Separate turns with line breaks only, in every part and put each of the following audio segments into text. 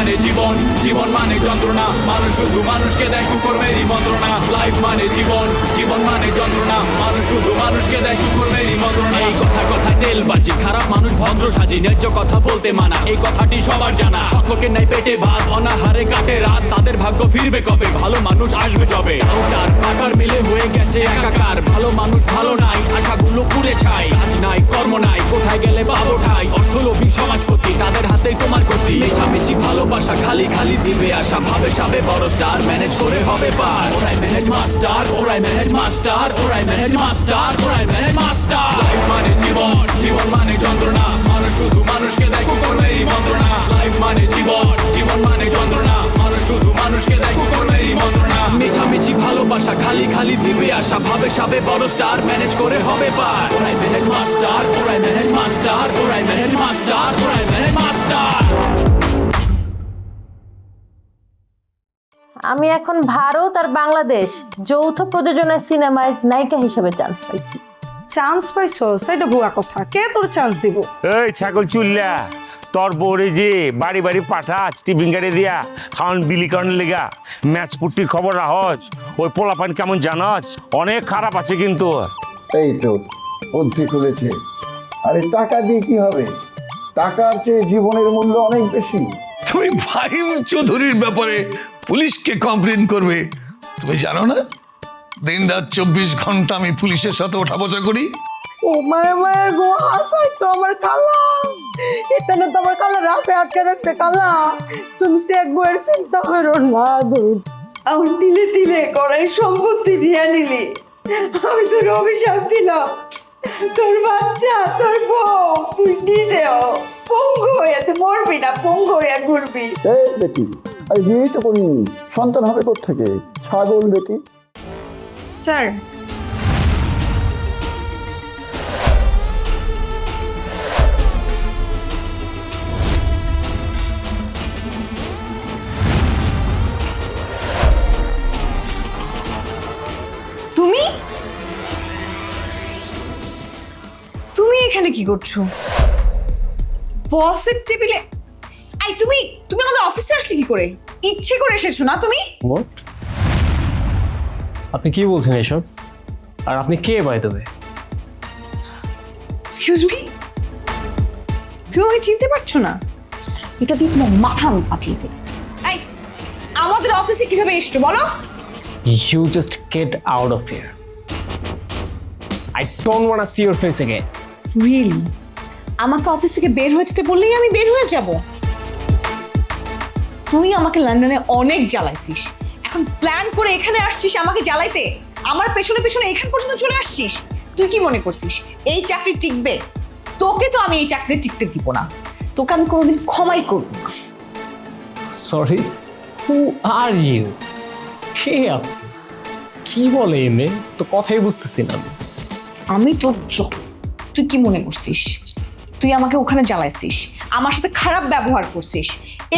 মানে জীবন, জীবন মানে যন্ত্রণা, মানুষ শুধু মানুষকে দেয় কুকুরমেরই মন্ত্রণা। লাইফ মানে জীবন, জীবন মানে যন্ত্রণা, মানুষ শুধু মানুষকে দেয় কুকুরমেরই মন্ত্রণা। এই কথায় তেলবাজি, খারাপ মানুষ ভদ্র সাজি, ন্যায্য কথা বলতে মানা, এই কথাটি সবার জানা। সকলের নাই পেটে ভাত, অনাহারে কাটে রাত, তাদের ভাগ্য ফিরবে কবে, ভালো মানুষ আসবে যবে। ডাউটার পাকার মিলে হয়ে গেছে একাকার, ভালো মানুষ ভালো নাই, আশাগুলো পুড়ে ছাই। কাজ নাই, কর্ম নাই, কোথায় গেলে পাবো ঠাই, অর্থলোভী সমাজপতি, তাদের হাতেই তোমার গতি। মেশামেশি ভালোবাসা, খালি খালি দিবে আশা, ভাবে সাবে বড় স্টার, ম্যানেজ করে হবে পার। ওরাই ম্যানেজ মাস্টার, ওরাই ম্যানেজ মাস্টার, ওরাই ম্যানেজ মাস্টার, ওরাই ম্যানেজ মাস্টার। লাইফ মানে জীবন, জীবন মানে যন্ত্রণা, মানুষ শুধু মানুষকে দেয় কুকুরমেরই মন্ত্রণা। লাইফ মানে জীবন, জীবন মানে যন্ত্রণা, মানুষ শুধু মানুষকে দেয় কুকুরমেরই মন্ত্রণা। মেশামেশি ভালোবাসা, খালি খালি দিবে আশা, ভাবে সাবে বড় স্টার, ম্যানেজ করে হবে পার। ওরাই ম্যানেজ মাস্টার, ওরাই ম্যানেজ মাস্টার, ওরাই ম্যানেজ মাস্টার, ওরাই ম্যানেজ মাস্টার।
আমি এখন ভারত আর বাংলাদেশ যৌথ প্রযোজনায় সিনেমায় নায়িকা হিসেবে চান্স পাইছি।
চান্স পাইছো? সেটা ভুয়া কথা, কে তোর চান্স দিব?
এই ছাগল চুল্লা, তোর বউরে যে বাড়ি বাড়ি পাঠাস টিফিন গাড়ি দিয়া খাওয়ান বিলিকরণের লেগা, ম্যাচ পুট্টির খবর রাহস, ওই পোলাপান কেমন জানাস, অনেক খারাপ আছে কিন্তু।
এই তো বুদ্ধি খুলেছে। আরে টাকা দিয়ে কি হবে, টাকার চেয়ে জীবনের মূল্য অনেক বেশি।
তুমি ফাহিম চৌধুরীর ব্যাপারে পুলিশকে কমপ্লেন করবে, তুমি জানো না দিন রাত 24 ঘন্টা আমি পুলিশের সাথে ওঠা বসা করি।
ও মায়া মায়া গো, হাসাই তো আমার কালা, এখানে তো আমার কালা রাস্তায় আটকে রাখছে। কালা, তুমি সে এক বইয়ের চিন্তা করো না। আমার তিলে তিলে করাই সম্পত্তি নিয়ে নিলি, আমি তোর অভিশাপ দিলাম, তোর বাচ্চা, তোর বউ, তুই নিজেও পঙ্গু হয়ে মরবি না, পঙ্গু হয়ে ঘুরবি।
এই বেটি, আরে বিয়েই তো করিনি, সন্তান হবে কোত্থেকে? ছাগল বেটি।
স্যার, তুমি তুমি এখানে কি করছো? বসের টেবিলে? আই তুমি তুমি আমাদের অফিসে আসলে কি করে? ইচ্ছে করে এসেছো না তুমি?
আপনি কি বলছেন এসব? আর আপনি কে by the way?
Excuse me, তুমি আমাকে চিনতে পারছো না? এটা দিয়ে তোমার মাথা আমি ফাটিয়ে দেব। এই, আমাদের অফিসে কিভাবে এসছো বলো?
You just get out of here. I don't want to see your face again.
Really? আমাকে অফিস থেকে বের হয়ে যেতে বললেই আমি বের হয়ে যাব? তুই আমাকে লন্ডনে অনেক জ্বালাইছিস, এখন প্ল্যান করে এখানে আসছিস আমাকে জ্বালাইতে, আমার পেছনে পেছনে এখান পর্যন্ত চলে আসছিস। তুই কি মনে করছিস এই চাকরি টিকবে? তোকে তো আমি এই চাকরিতে টিকতে দিব না, তোকে আমি কোনোদিন ক্ষমাই করব না।
Sorry, who are you? কে আপনি? কি বলে এই মেয়ে? তো কথাই বুঝতেছি না আমি।
আমি তোর জব। তুই কি মনে করছিস তুই আমাকে ওখানে জ্বালাইছিস, আমার সাথে খারাপ ব্যবহার করছিস,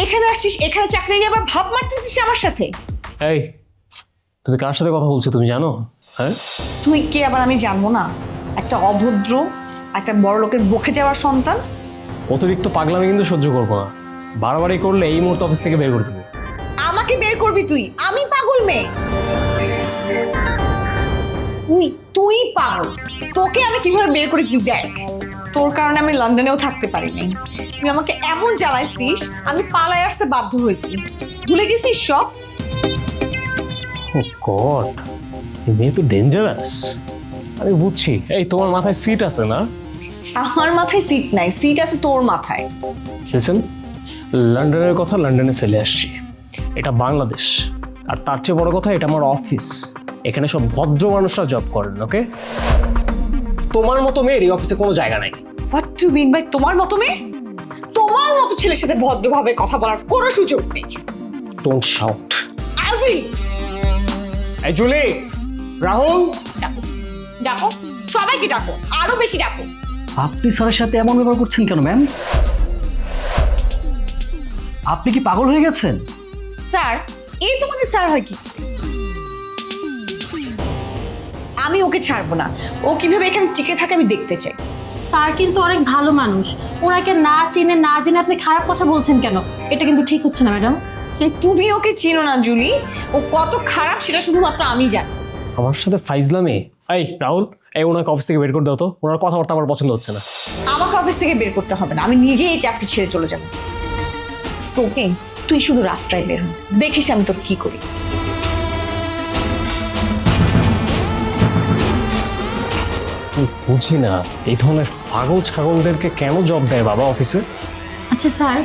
এখানে আসছিস, এখানে চাকরি নিয়ে আবার ভাব মারতেছিস আমার সাথে?
এই, তুমি কার সাথে কথা বলছো তুমি জানো? হ্যাঁ,
তুই কে আবার আমি জানবো না? একটা অভদ্র, একটা বড় লোকের বকে যাওয়ার সন্তান।
অতিরিক্ত পাগলামি কিন্তু সহ্য করবো না, বাড়াবাড়ি করলে এই মুহূর্তে অফিস থেকে বের করে দেবো।
আমাকে বের করবি তুই? আমি পাগল মেয়ে? তুই তুই পাগল, তোকে আমি কিভাবে বের করে তুই দেখ। তোর কারণে আমি লন্ডনেও থাকতে পারিনি, তুই আমাকে এমন জ্বালাইছিস আমি পালায় আসতে বাধ্য হয়েছি। ভুলে গেছিস সব?
ও গড, এই মেয়ে তো ডেঞ্জারাস। আমি বুঝছি। এই, তোমার মাথায় সিট আছে না?
আমার মাথায় সিট নাই, সিট আছে তোর মাথায়।
লিসেন, লন্ডনের কথা লন্ডনে ফেলে আসছি, এটা বাংলাদেশ, আর তার চেয়ে বড় কথা এটা আমার অফিস, এখানে সব ভদ্র মানুষরা জব করেন। ওকে, তোমার মতো মেয়ের এই অফিসে কোনো জায়গা নাই।
হোয়াট টু মিন বাই তোমার মতো মেয়ে? তোমার মতো ছেলের সাথে ভদ্রভাবে কথা বলার কোনো সুযোগ নেই।
Don't shout.
I will.
এই জুলি, রাহুল,
ডাকো ডাকো, সবাইকে ডাকো, আরো বেশি ডাকো।
আপনি স্যারের সাথে এমন ব্যবহার করছেন কেন ম্যাম? আপনি কি পাগল হয়ে গেছেন?
স্যার, এই তোমাদের স্যার হয় কি? আমি ওকে ছাড়বো না, ও কিভাবে এখানে টিকে থাকে আমি দেখতে চাই।
স্যার কিন্তু অনেক ভালো মানুষ, ওনাকে না চিনে না জেনে আপনি খারাপ কথা বলছেন কেন? এটা কিন্তু ঠিক হচ্ছে না ম্যাডাম।
তুমি ওকে চিনো না জুলি, ও কত খারাপ সেটা শুধুমাত্র আমি জানি।
আমার সাথে ফাইজলামে? এই রাহুল, এই ওনাকে অফিস থেকে বের করে দাও তো, ওনার কথাবার্তা আমার পছন্দ হচ্ছে না।
আমাকে অফিস থেকে বের করতে হবে না, আমি নিজেই এই চাকরি ছেড়ে চলে যাবো। তোকে তুই শুধু রাস্তায় বের হ, দেখিস আমি তোর কি করি।
বুঝি না এই ধরনের পাগল ছাগলদেরকে কেন জব দেয় বাবা অফিসে।
আচ্ছা স্যার,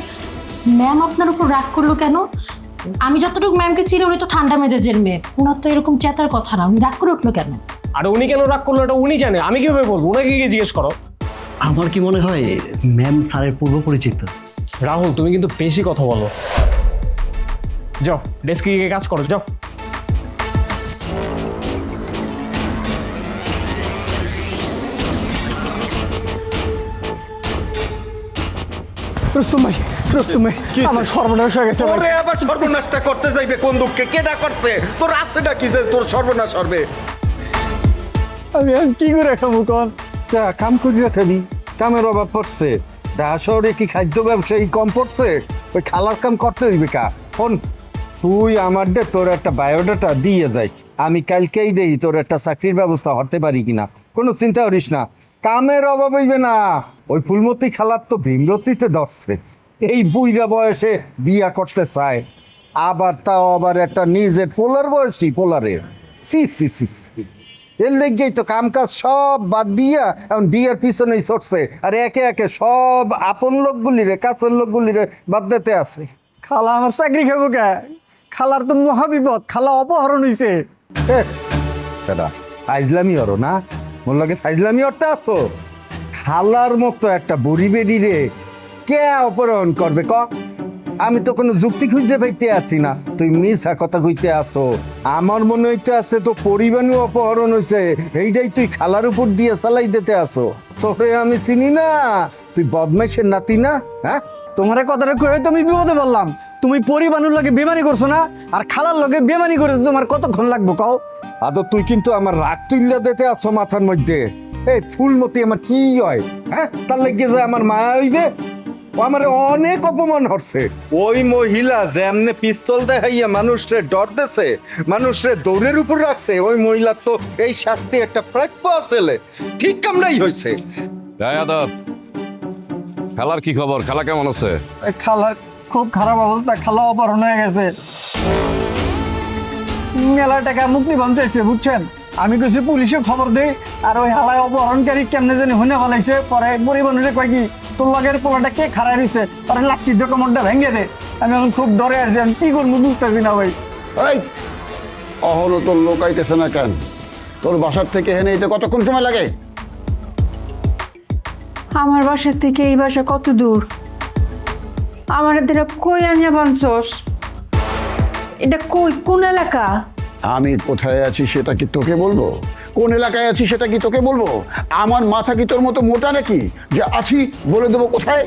ম্যাম আপনার উপর রাগ করলো কেন? আমি যতটুকু ম্যামকে চিনি উনি তো ঠান্ডা মেজাজের মেয়ে, উনার তো এরকম চেতার কথা না, উনি রাগ করে উঠলো কেন?
আর উনি কেন রাগ করলো এটা উনি জানে, আমি কিভাবে বলবো? ওনাকে গিয়ে জিজ্ঞেস করো।
আমার কি মনে হয় ম্যাম স্যারের পূর্ব পরিচিত।
রাহুল, তুমি কিন্তু বেশি কথা বলো। যাও ডেস্কে গিয়ে কাজ করো, যাও।
রুস্তুম ভাই, রুস্তুম ভাই, আমার সর্বনাশ হয়ে গেছে ভাই।
তোরে আবার সর্বনাশটা করতে যাইবে কোন দুঃখে? কেডা করতে? তোর আছেটা কি যে তোর সর্বনাশ হবে?
আমি আর কি করে খাবো কন?
তা কাম করিয়া খাবি, কামের অভাব পড়ছে। ঢাকা শহরে কি খাদ্য ব্যবসায়ী কম পড়ছে? ওই খালার কাম করতে হইবে কা? ফোন তুই আমার দে তোর একটা বায়োডাটা দিয়ে যাই, আমি কালকেই দেই তোর একটা চাকরির ব্যবস্থা হতে পারি কিনা। কোনো চিন্তা করিস না, কামের অভাব হইবে না। ওই ফুলমতি খালার তো ভীমরতিতে ধরছে, এই বুইরা বয়সে বিয়া করতে চায়, আবার তাও আবার একটা নিজের পোলার বয়সী পোলারে। সি সি সি সি, এর লেগেই তো কাম কাজ সব বাদ দিয়া এখন বিয়ের পিছনেই ছড়ছে, আর একে একে সব আপন লোকগুলিরে কাছের লোকগুলিরে বাদ দিতে আছে।
খালা আমার চাকরি খাবো কে? খালার তো মহাবিপদ, খালা অপহরণ হয়েছে।
সেটা ফাইজলামি হরো না, মোর লাগে ফাইজলামি হরতে আছো? খালার মতো একটা বুড়ি বেডি রে কে অপহরণ করবে ক? আমি তো কোনো যুক্তি খুঁজে পাইতে আছি না, তুই মিছা কথা কইতে আছো। আমার মনে হইতে আছে তো পরিবাণী অপহরণ হয়েছে, এইটাই তুই খালার উপর দিয়ে চালাই দিতে আছো। তোরে আমি চিনি না, তুই বদমাইশের নাতি না? হ্যাঁ,
তোমার কথাটা কয়ে তুমি বিপদে বললাম। তুমি পরিবানুর লগে বেমানি করছো না, আর খালার লগে বেমানি করে তোমার কতক্ষণ লাগবো কও?
আদর তুই কিন্তু আমার রাগ তুল্লা দিতে আছো মাথার মধ্যে। এই ফুলমতি আমার কি হয়? হ্যাঁ, তার লেগে যে আমার মা হইবে? ও আমার অনেক অপমান হচ্ছে। ওই মহিলা যে এমনি পিস্তল দেখাইয়া মানুষরে ডর দেছে, মানুষরে দৌড়ের উপর রাখছে, ওই মহিলার তো এই শাস্তি একটা প্রাপ্য আছে। ঠিক কামড়াই হয়েছে।
আদব, খালার কি খবর? খালা কেমন আছে?
খালার খুব খারাপ অবস্থা, খালা অপহরণ হয়ে গেছে। মেলা টাকা মুক্তিপণ চাইছে বুঝছেন। আমি কইছি পুলিশে খবর দেই, আর ওই হালায় অপহরণকারী কেমনে জানি হইনে ফেলাইছে। পরে পরিবানুরে কয় কি তোর লগের পোলাটা কে খারাই রয়েছে, পরে লাঠি দিয়ে কোমরটা ভেঙে দে। আমি এখন খুব ডরে আছি, আমি কি করবো বুঝতেছি না ভাই।
এই অহরো তোর লোক আইতেছে না কেন? তোর বাসার থেকে হেনে এটা কতক্ষণ সময় লাগে?
আমার বাসার থেকে এই বাসা কত দূর? আমার এদের কই আনিয়া বানছস? এটা কই, কোন এলাকা?
আমি কোথায় আছি সেটা কি তোকে বলবো? কোন এলাকায় আছি সেটা কি তোকে বলবো? আমার মাথা কি তোর মতো মোটা নাকি যে আছি বলে দেবো কোথায়?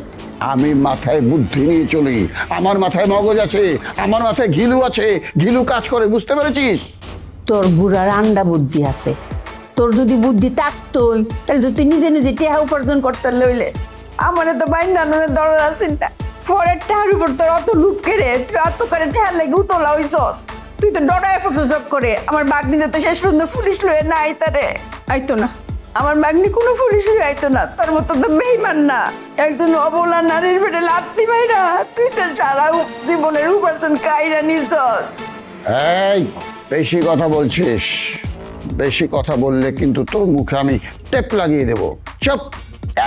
আমি মাথায় বুদ্ধি নিয়ে চলি, আমার মাথায় মগজ আছে, আমার মাথায় ঘিলু আছে, ঘিলু কাজ করে, বুঝতে পেরেছিস?
তোর বুড়ার আন্ডা বুদ্ধি আছে। তোর যদি বুদ্ধি থাকতোই তাহলে তো তুই নিজে নিজে টেহা উপার্জন করতে লইলে। আমারে তো বাইন্দানোর দরকার আছে না, পরের টেহার উপর তোর অত লুপ কেড়ে তুই এত করে টেহার লেগে উতলা হইছস। তুই তো ডরায় ফুটছস জব করে। আমার বাগনি যাতে শেষ পর্যন্ত পুলিশ লয়ে না আইতারে, আইতো না। আমার বাগনি কোনো পুলিশ লয়ে আইতো না। তোর মতো তো বেইমান না, একজন অবলা নারীর পেটে লাত্তি মাইরা তুই তো সারা জীবনের উপার্জন কাইরা নিছস।
এই বেশি কথা বলছিস, বেশি কথা বললে কিন্তু তোর মুখে আমি টেপ লাগিয়ে দেবো। চুপ,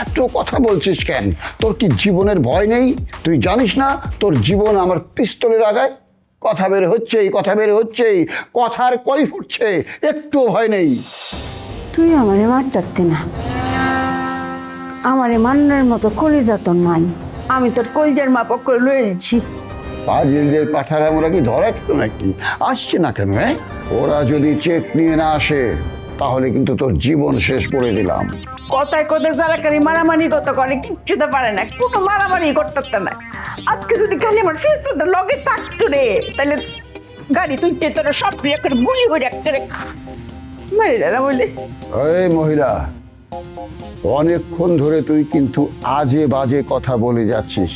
এত কথা বলছিস কেন? তোর কি জীবনের ভয় নেই? তুই জানিস না তোর জীবন আমার পিস্তলের আগায়? কথা বের হচ্ছেই, কথা বের হচ্ছেই, কথার কই ফুটছে, একটুও ভয় নেই।
তুই আমারে মারতে না, আমারে মান্নার মতো কলিজা তোর নাই। আমি তোর কলিজার মাপক করে লয়েছি।
পাজিলদের পাঠারা আমরা কি ধরা খেত নাকি? আসছে না কেন? হ্যাঁ, ওরা যদি চেক নিয়ে না আসে তাহলে কিন্তু তোর জীবন শেষ করে দিলাম।
কথায় কথায় সারাকারি মারামারি কত করে, কিচ্ছু তো পারে না, কোনো মারামারি করতে না। আজকে যদি খালি আমার ফিস্টটা লগে থাকতো রে, তাহলে গাড়ি তুইতে তোর সব ক্রিয়া করে গুলি করে একটা মারি না বলে।
এই মহিলা, অনেকক্ষণ ধরে তুই কিন্তু আজে বাজে কথা বলে যাচ্ছিস,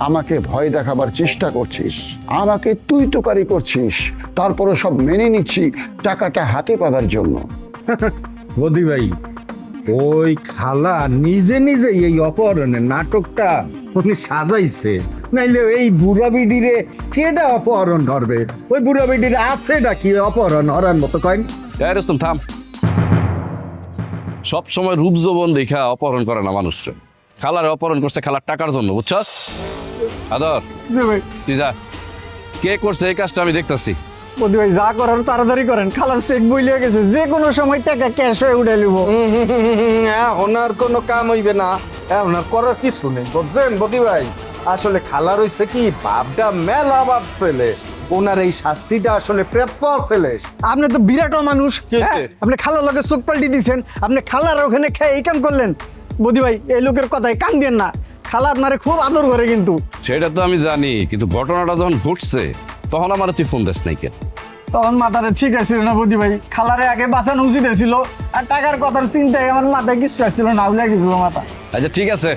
আমাকে ভয় দেখাবার চেষ্টা করছিস, আমাকে তুই তোকারি করছিস, তারপরে সব মেনে নিচ্ছি টাকাটা হাতে পাবার জন্য।
বদি ভাই, ওই খালা নিজে নিজে এই অপহরণের নাটকটা উনি সাজাইছে, নাইলে এই বুড়া বিডিরে কেডা অপহরণ ধরবে? ওই বুড়া বিডিরে আছে নাকি অপহরণ হরার মতো কয়েন?
এই রুস্তম থাম। সব সময় রূপ যৌবন দেখা অপহরণ করে না মানুষরে। খালারে অপহরণ করছে খালার টাকার জন্য, বুঝছস? আদর
জি ভাই।
তুই যা, কে করছে এই কাজটা আমি দেখতাছি।
বদি ভাই যা করার তাড়াতাড়ি করেন, খালার চেক বই লিয়ে গেছে, যে কোনো সময় টাকা ক্যাশ হয়ে উঠে নিব।
এখন আর কোনো কাম হইবে না, এখন আর করার কিছু নেই, বুঝছেন বদি ভাই? আসলে খালা রইছে কি বাপটা মেলা বাপ ছেলে, ওনার এই শাস্তিটা আসলে প্রাপ্য ছেলে।
আপনি তো বিরাট মানুষ,
কি হয়েছে?
আপনি খালার লগে চোখ পাল্টি দিচ্ছেন, আপনি খালার ওখানে খেয়ে এই কাম করলেন। বদি ভাই এই লোকের কথায় কান দেন না, খালা আপনারে খুব আদর করে কিন্তু।
সেটা তো আমি জানি, কিন্তু ঘটনাটা যখন ঘটছে তখন আমার তুই ফোন দিস নাই কেন?
তখন মাথাটা ঠিক আছিল না বদি ভাই, খালারে আগে বাঁচানো উচিত ছিল, আর টাকার কথার চিন্তায় আমার মাথায় কিছু আসছিল না, উলে গেছিল মাথা।
আচ্ছা ঠিক আছে,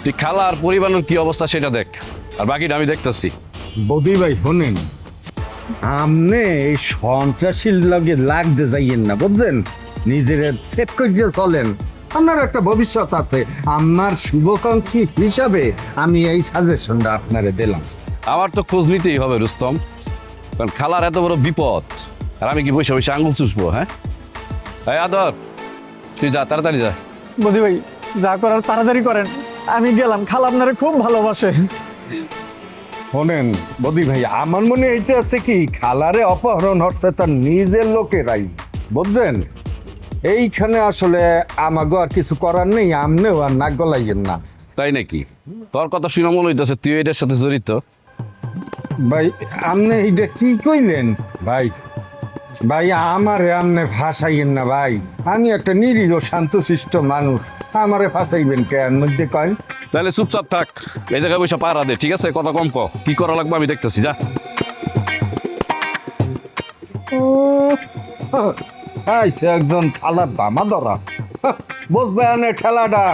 তুই খালা আর পরিবারের কি অবস্থা সেটা দেখ, আর বাকিটা আমি দেখতেছি।
বদি ভাই শোনেন, আমনে এই সন্ত্রাসীর লগে লাগতে যাইয়েন না, বুঝলেন? নিজের সেট করে চলেন, আপনার একটা ভবিষ্যৎ আছে। আমার শুভকাঙ্ক্ষী হিসাবে আমি এই সাজেশনটা আপনারে দিলাম।
আমার তো খোঁজ নিতেই হবে রুস্তম, কারণ খালার এত বড় বিপদ, আর আমি কি বসে বসে আঙুল চুষবো? হ্যাঁ এই আদর, তুই যা, তাড়াতাড়ি যা।
বদি ভাই যা করার তাড়াতাড়ি করেন, আমি গেলাম, খালা আপনারে খুব ভালোবাসে।
শোনেন বদি ভাই, আমার মনে এইটা আছে কি খালারে অপহরণ হচ্ছে তার নিজের লোকেরাই, বুঝছেন? এইখানে আসলে আমাগো আর কিছু করার নেই, আমনেও আর নাক গলাইয়েন না।
তাই নাকি? তোর কথা শুনে মনে হইতেছে তুই এটার সাথে জড়িত।
ভাই আমনে এইটা কি কইলেন? ভাই ভাই আমারে আমনে ভাসাইয়েন না ভাই, আমি একটা নিরীহ শান্তশিষ্ট মানুষ, আমারে ফাঁসাইবেন কেন মধ্যে কয়?
তাহলে চুপচাপ থাক, এই জায়গায় বসে পাহারা দে, ঠিক আছে? কথা কম ক, কি করা লাগবে আমি দেখতেছি, যা।
আইসে একজন থালার দামা ধরা, বুঝবে না ঠেলাটা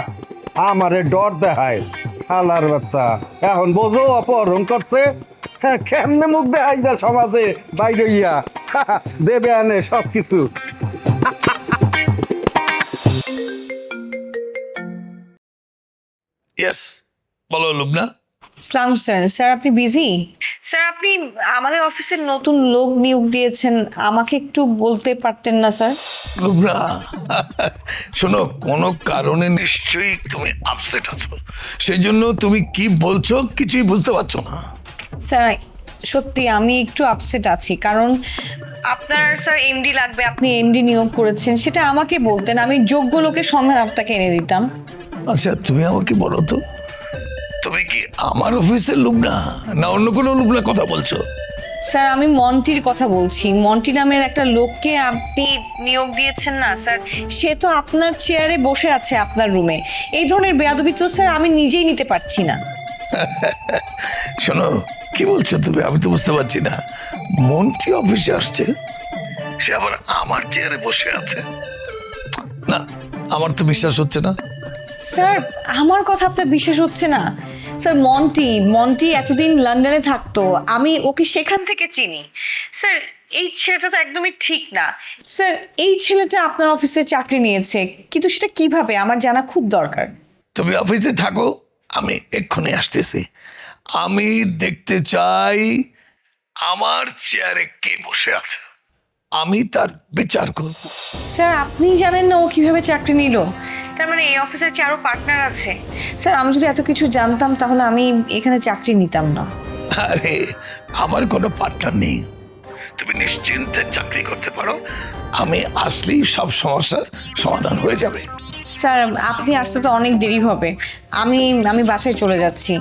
আমারে ডর দেখায়। থালার বাচ্চা এখন বোঝো অপহরণ করছে, কেমনে মুখ দেখাই না সমাজে বাইরে ইয়া দেবে আনে সব কিছু।
ইয়েস, বলো লুবনা।
সালাম স্যার। স্যার আপনি বিজি? স্যার আপনি আমাদের অফিসের নতুন লোক নিয়োগ দিয়েছেন, আমাকে একটু বলতে পারতেন না স্যার?
লুবনা শোনো, কোনো কারণে নিশ্চয়ই তুমি আপসেট আছো, সেই জন্য তুমি কি বলছো কিছুই বুঝতে পারছো না।
স্যার সত্যি আমি একটু আপসেট আছি, কারণ আপনার স্যার এমডি লাগবে, আপনি এমডি নিয়োগ করেছেন, সেটা আমাকে বলতেন, আমি যোগ্য লোকের সন্ধান আপনাকে এনে দিতাম।
আচ্ছা তুমি আমাকে বলো তো, তুমি কি আমার অফিসের লুবনা না অন্য কোনো লুবনা কথা বলছো?
স্যার আমি মন্টির কথা বলছি, মন্টি নামের একটা লোককে আপনি নিয়োগ দিয়েছেন না স্যার, সে তো আপনার চেয়ারে বসে আছে আপনার রুমে, এই ধরনের বেয়াদবি তো স্যার আমি নিজেই নিতে পারছি না।
শোনো কি বলছো তুমি, আমি তো বুঝতে পারছি না। মন্টি অফিসে আসছে, সে আবার আমার চেয়ারে বসে আছে? না, আমার তো বিশ্বাস হচ্ছে না।
স্যার আমার কথা আপনার বিশ্বাস হচ্ছে না? স্যার মন্টি এতদিন লন্ডনে থাকতো, আমি ওকে সেখান থেকে চিনি। স্যার এই ছেলেটা তো একদমই ঠিক না। স্যার এই ছেলেটা আপনার অফিসে চাকরি নিয়েছে, কিন্তু সেটা কিভাবে আমার জানা খুব দরকার।
তুমি অফিসে থাকো, আমি এক্ষুনি আসতেছি। আমি দেখতে চাই আমার চেয়ারে কে বসে আছে, আমি তার বিচার করব।
স্যার আপনি জানেন না ও কিভাবে চাকরি নিল? তার মানে এই অফিসের কি আরো পার্টনার আছে? স্যার আমি যদি এত কিছু জানতাম তাহলে আমি এখানে চাকরি নিতাম না।
আরে আমার কোনো পার্টনার নেই, তুমি নিশ্চিন্তে চাকরি করতে পারো, আমি আসলেই সব সমস্যার সমাধান হয়ে যাবে।
স্যার আপনি আসতে তো অনেক দেরি হবে, আমি বাসায় চলে যাচ্ছি,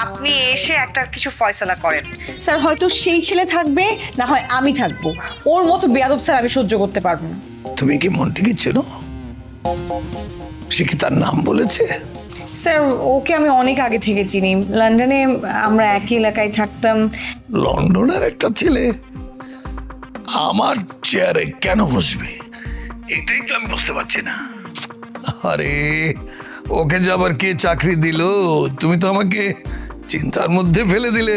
আপনি এসে একটা কিছু ফয়সালা করেন। স্যার হয়তো সেই ছেলে থাকবে, না হয় আমি থাকবো, ওর মতো বেয়াদব স্যার আমি সহ্য করতে পারবো না।
তুমি কি মন্টিকে চেনো? সে কি তার নাম বলেছে?
স্যার ওকে আমি অনেক আগে থেকে চিনি, লন্ডনে আমরা একই এলাকায় থাকতাম।
লন্ডনের একটা ছেলে আমার চেয়ারে কেন বসবে, এটাই তো আমি বুঝতে পারছি না। আরে ওকে যে আবার কে চাকরি দিল, তুমি তো আমাকে চিন্তার মধ্যে ফেলে দিলে।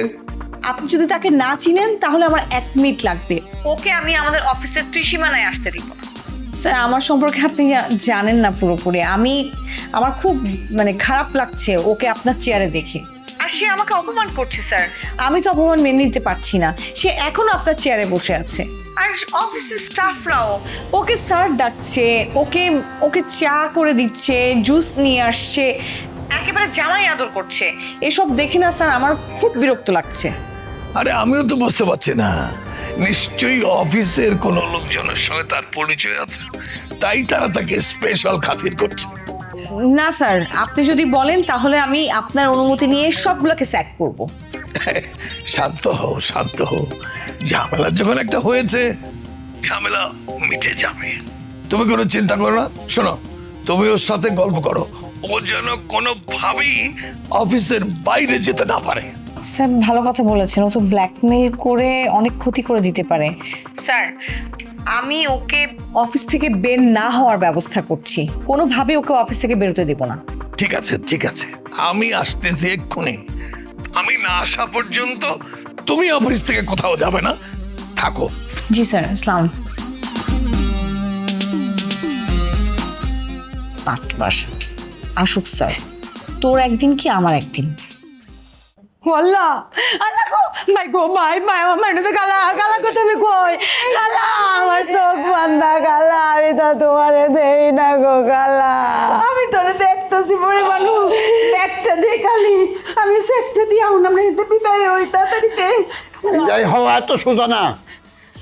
আপনি যদি তাকে না চিনেন তাহলে আমার 1 মিনিট লাগবে, ওকে আমি আমাদের অফিসের ত্রিসীমানায় আসতে দিব না। স্যার আমার সম্পর্কে আপনি জানেন না পুরোপুরি, আমার খুব খারাপ লাগছে ওকে আপনার চেয়ারে দেখে। আর সে আমাকে অপমান করছে স্যার, আমি তো অপমান মেনে নিতে পারছি না। সে এখনো আপনার চেয়ারে বসে আছে, আর অফিসের স্টাফরাও ওকে স্যার ডাকছে, ওকে চা করে দিচ্ছে, জুস নিয়ে আসছে, একেবারে জামাই আদর করছে। এসব দেখে না স্যার আমার খুব বিরক্ত লাগছে।
আরে আমিও তো বুঝতে পারছি না, নিশ্চয়ই অফিসের কোনো লোকজনের সঙ্গে তার পরিচয় আছে, তাই তারা তাকে স্পেশাল খাতির করছে।
না স্যার, আপনি যদি বলেন তাহলে আমি আপনার অনুমতি নিয়ে সবগুলোকে স্যাক করব।
শান্ত হও, শান্ত হও। ঝামেলা যখন একটা হয়েছে, ঝামেলা মিটে যাবে, তুমি কোনো চিন্তা করো না। শোনো, তুমি ওর সাথে গল্প করো, ও যেন কোনোভাবেই অফিসের বাইরে যেতে না পারে।
স্যার ভালো কথা বলেছেন, ও তো ব্ল্যাকমেল করে অনেক ক্ষতি করে দিতে পারে। স্যার আমি ওকে অফিস থেকে বের না হওয়ার ব্যবস্থা করছি, কোনোভাবে ওকে অফিস থেকে বেরোতে দেব না।
ঠিক আছে, ঠিক আছে, আমি আসতেছি এক্ষুনি। আমি না আসা পর্যন্ত তুমি অফিস থেকে কোথাও যাবে না, থাকো।
জি স্যার, আসসালাম। আসুক স্যার, তোর একদিন কি আমার একদিন।
আল্লাহ আল্লাহ গো মাই গো মাই মাই আমার তো গালা গালা কো তুমি কই গালা আমার চোখ বান্ধা গালা আমি তো তোমারে দেই না গো গালা আমি তোরে দেখতেছি বড় মানুষ একটা দেখালি আমি সেকটা দিয়া আমরা এতে বিদায় হই তাড়াতাড়িতে
যাই হও, এত সোজা না।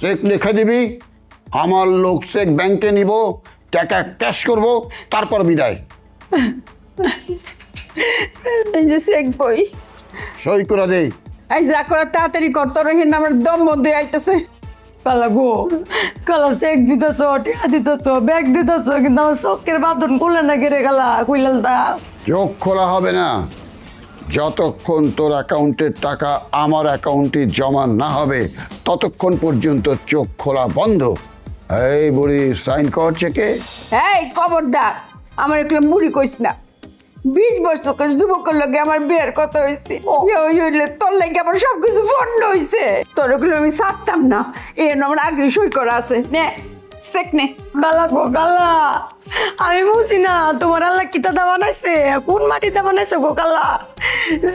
চেক লিখে দিবি, আমার লোক চেক ব্যাংকে নিব, টাকা ক্যাশ করব, তারপর বিদায়।
এই যে চেক বই
সই করে দেই।
এই যা করে তাড়াতাড়ি কর, তোর এখানে আমার দম মধ্যে আইতেছে। কালা গো কালা চেক দিতেছ, টিয়া দিতেছ, ব্যাগ দিতেছ, কিন্তু আমার চোখের বাঁধন খুলে না গেরে গালা কুইলাল দা।
চোখ খোলা হবে না যতক্ষণ তোর অ্যাকাউন্টের টাকা আমার অ্যাকাউন্টে জমা না হবে, ততক্ষণ পর্যন্ত চোখ খোলা বন্ধ। এই বুড়ি, সাইন কর চেকে।
এই খবরদার, আমার একলা মুড়ি কইস না। 20 বছর যুবকের লগে আমার বিয়ের কথা হয়েছে, হইলে তোর লাগে আমার সবকিছু বন্ধ হয়েছে। তোর ওগুলো আমি ছাড়তাম না, এই আমার আগে সই করা আছে। নে চেক নে। গালা গো গালা, আমি বুঝি না তোমার আল্লাহ কিতা বানাইছে, কোন মাটিতে বানাইছে গো গালা।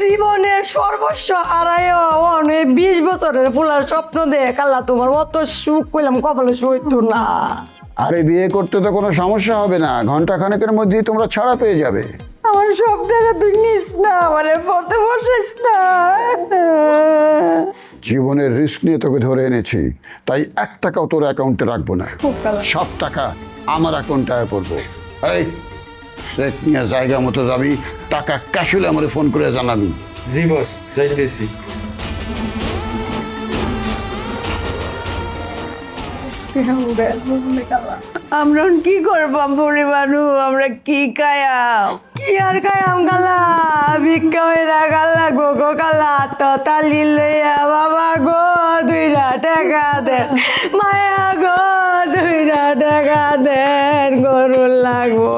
জীবনের সর্বস্ব হারায় 20 বছরের পোলার স্বপ্ন দে কালা, তোমার অত সুখ কইলাম কপালে সইতো না।
আরে বিয়ে করতে তো কোনো সমস্যা হবে না, ঘন্টা খানেকের মধ্যেই তোমরা ছাড়া পেয়ে যাবে।
আমার সব টাকা তুই নিস না, আমার পথে বসাইস না।
জীবনের রিস্ক নিয়ে তোকে ধরে এনেছি, তাই 1 টাকাও তোর অ্যাকাউন্টে রাখবো না, সব টাকা আমার অ্যাকাউন্টে পড়বো। এই চেক নিয়ে জায়গা মতো যাবি, টাকা ক্যাশ হলে আমার ফোন করে জানাবি।
জি বস, যাইতেছি।
আমরা কি করবাম পরিবারু, আমরা কি খায়াম, কি আর খায়াম গালা, ভিক্ষা হইরা গালা গো গো গালা, তো তালি লইয়া বাবা গো 2টা টাকা দেন, মায়া গো 2টা টাকা দেন, গরুর লাগবো।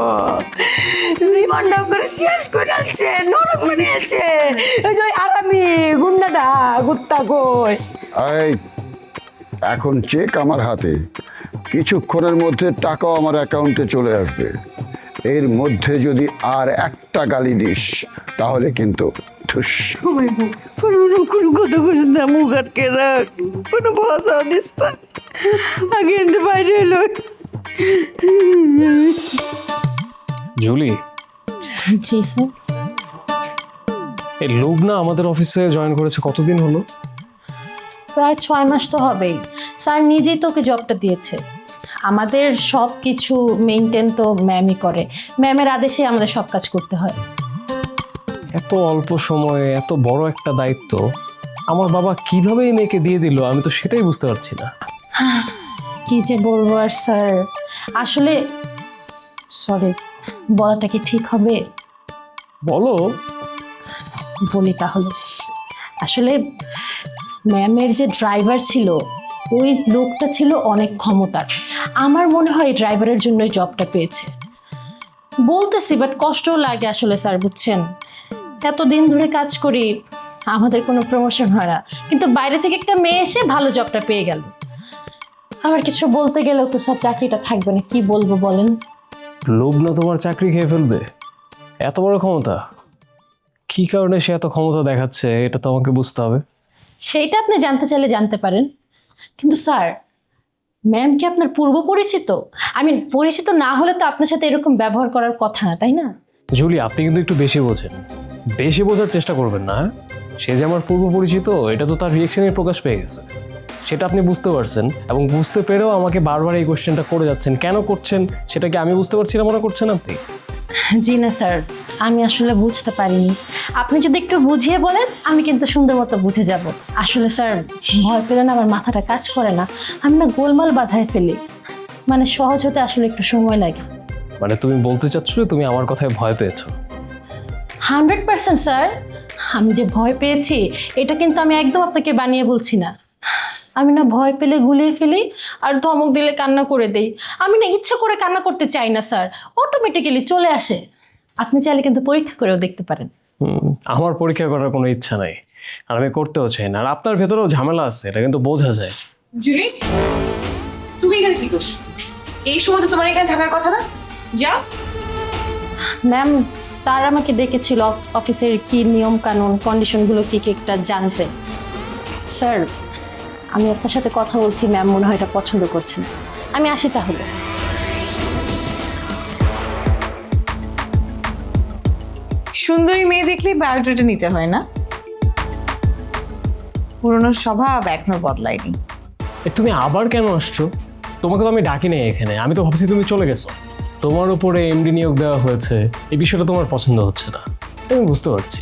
জীবনটা করে শেষ করে আলছে, নরক বানিয়েছে। ওই যে আরামি গুন্ডাটা গুত্তা কই।
এই এখন চেক আমার হাতে, কিছুক্ষণের মধ্যে টাকাও আমার অ্যাকাউন্টে চলে আসবে। এর মধ্যে যদি আর একটা গালি দিস তাহলে কিন্তু ঠুস।
কোনো কথা কইস না, মুখ আটকে রাখ, কোনো ভাষা দিস না, আগে এনতে বাইরে এলো।
জুলি,
জি স্যার।
এই লোক না আমাদের অফিসে জয়েন করেছে কতদিন হলো?
প্রায় 6 মাস তো হবেই। স্যার নিজেই তোকে জবটা দিয়েছে। আমাদের সব কিছু মেনটেন তো ম্যামই করে, ম্যামের আদেশে আমাদের সব কাজ করতে হয়।
এত অল্প সময়ে এত বড় একটা দায়িত্ব আমার বাবা কিভাবে এই মেয়েকে দিয়ে দিল, আমি তো সেটাই বুঝতে পারছি না।
কি যে বলবো আর স্যার, আসলে সরি, বলাটা কি ঠিক হবে?
বলো।
বলি তাহলে। আসলে ম্যামের যে ড্রাইভার ছিল, ওই লোকটা ছিল অনেক ক্ষমতার। আমার মনে হয় ড্রাইভারের জন্যই জবটা পেয়েছে। বলতেছি বাট কষ্টও লাগে আসলে স্যার, বুঝছেন? এতদিন ধরে কাজ করি, আমাদের কোনো প্রমোশন হয় না, কিন্তু বাইরে থেকে একটা মেয়ে এসে ভালো জবটা পেয়ে গেল। আবার কিছু বলতে গেলেও তো স্যার চাকরিটা থাকবে না, কি বলবো বলেন?
লোভ না তোমার চাকরি খেয়ে ফেলবে? এত বড় ক্ষমতা, কি কারণে সে এত ক্ষমতা দেখাচ্ছে এটা তো আমাকে বুঝতে হবে।
সেইটা আপনি জানতে চাইলে জানতে পারেন, কিন্তু স্যার ম্যাম কি আপনার পূর্ব পরিচিত? পরিচিত না হলে তো আপনার সাথে এরকম ব্যবহার করার কথা না, তাই না?
জুলি, আপনি কিন্তু একটু বেশি বোঝেন, বেশি বোঝার চেষ্টা করবেন না। হ্যাঁ, সে যে আমার পূর্ব পরিচিত এটা তো তার রিয়েকশনের প্রকাশ পেয়ে গেছে, সেটা আপনি বুঝতে পারছেন, এবং বুঝতে পেরেও আমাকে বারবার এই কোশ্চেনটা করে যাচ্ছেন। কেন করছেন সেটা কি আমি বুঝতে পারছি না মনে করছেন আপনি?
জি না স্যার, আমি আসলে বুঝতে পারিনি। আপনি যদি একটু বুঝিয়ে বলেন আমি কিন্তু সুন্দর মতো বুঝে যাব। আসলে স্যার ভয় পেলে না আমার মাথাটা কাজ করে না, আমি না গোলমাল বাঁধায় ফেলি, মানে সহজ হতে আসলে একটু সময় লাগে।
মানে তুমি বলতে চাচ্ছ যে তুমি আমার কথায় ভয় পেয়েছো?
100% স্যার, আমি যে ভয় পেয়েছি এটা কিন্তু আমি একদম আপনাকে বানিয়ে বলছি না। আমি না ভয় পেলে গুলিয়ে ফেলি আর ধমক দিলে কান্না করে দেই। আমি না ইচ্ছা করে কান্না করতে চাই না স্যার, অটোমেটিক্যালি চলে আসে। আপনি চাইলে কিন্তু পরীক্ষা করেও দেখতে পারেন।
আমার পরীক্ষা করার কোনো ইচ্ছা নাই, আর আমি করতেও চাই না। আর আপনার ভেতরেও ঝামেলা আছে, এটা কিন্তু বোঝা যায়।
জুলি, তুমি এখানে কি করছো? এই সময় তো তোমার এখানে থাকার কথা না, যাও।
ম্যাম, স্যার আমাকে ডেকেছিল অফিসের কি নিয়ম কানুন কন্ডিশনগুলো কি কি একটা জানতে। স্যার আমি আপনার সাথে কথা বলছি, ম্যাম মনে হয় এটা পছন্দ করছেন। আমি আসি তাহলে।
সুন্দরী মেয়ে দেখলেই বায়োডাটা নিতে হয় না? পুরনো স্বভাব এখনো বদলায়নি।
তুমি আবার কেন আসছো? তোমাকে তো আমি ডাকি নাই এখানে, আমি তো ভাবছি তুমি চলে গেছো। তোমার উপরে এমডি নিয়োগ দেওয়া হয়েছে, এই বিষয়টা তোমার পছন্দ হচ্ছে না, এটা আমি বুঝতে পারছি।